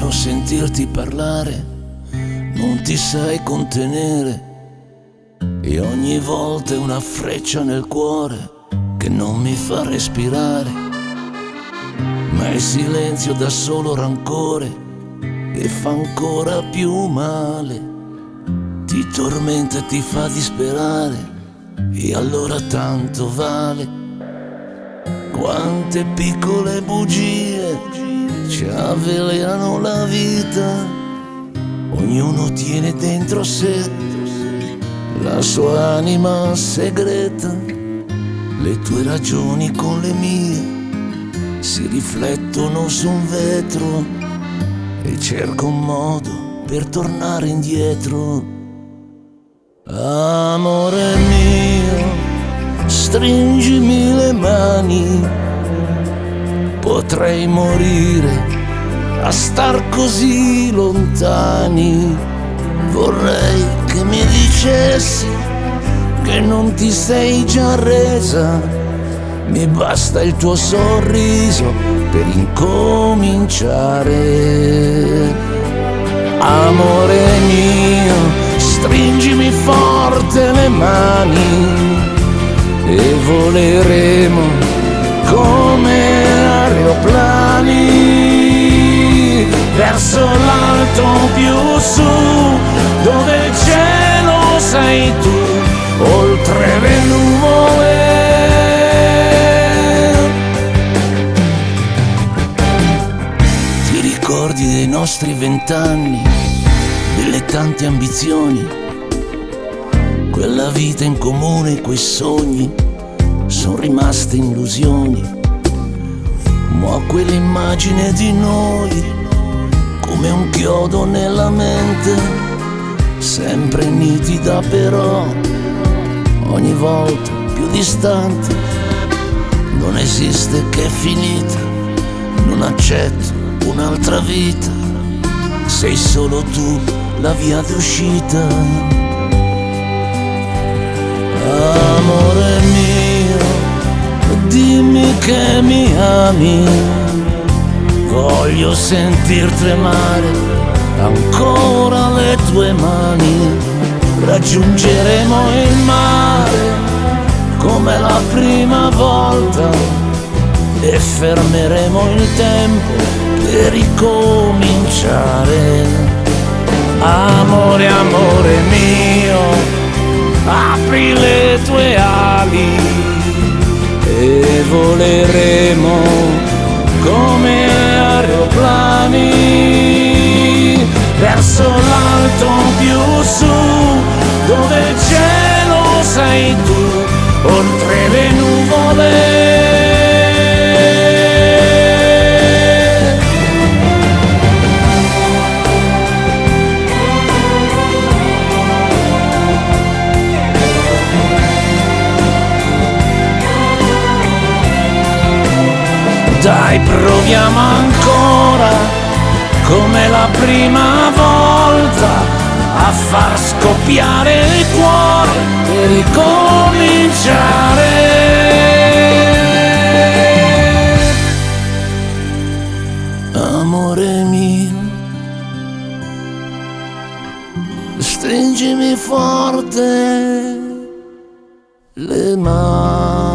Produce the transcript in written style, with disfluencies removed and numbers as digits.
vero sentirti parlare, non ti sai contenere e ogni volta è una freccia nel cuore che non mi fa respirare, ma il silenzio dà solo rancore e fa ancora più male, ti tormenta e ti fa disperare e allora tanto vale. Quante piccole bugie ci avvelenano la vita, ognuno tiene dentro sé la sua anima segreta, le tue ragioni con le mie si riflettono su un vetro e cerco un modo per tornare indietro. Amore mio, stringimi le mani, potrei morire a star così lontani. Vorrei che mi dicessi che non ti sei già resa, mi basta il tuo sorriso per incominciare. Amore mio, stringimi forte le mani e voleremo come aeroplani verso l'alto più su, dove il cielo sei tu, oltre le nuvole. Ti ricordi dei nostri 20 anni, delle tante ambizioni, quella vita in comune, quei sogni sono rimaste illusioni, ma quell'immagine di noi come un chiodo nella mente, sempre nitida però ogni volta più distante. Non esiste che è finita, non accetto un'altra vita, sei solo tu la via d'uscita. Amore mio, dimmi che mi ami, voglio sentir tremare ancora le tue mani. Raggiungeremo il mare come la prima volta e fermeremo il tempo per ricominciare. Amore, amore mio, apri le tue ali e voleremo come aeroplani verso l'alto più su, dove il cielo sei tu, oltre le nuvole. Dai, proviamo ancora come la prima volta a far scoppiare il cuore e ricominciare. Amore mio, stringimi forte le mani.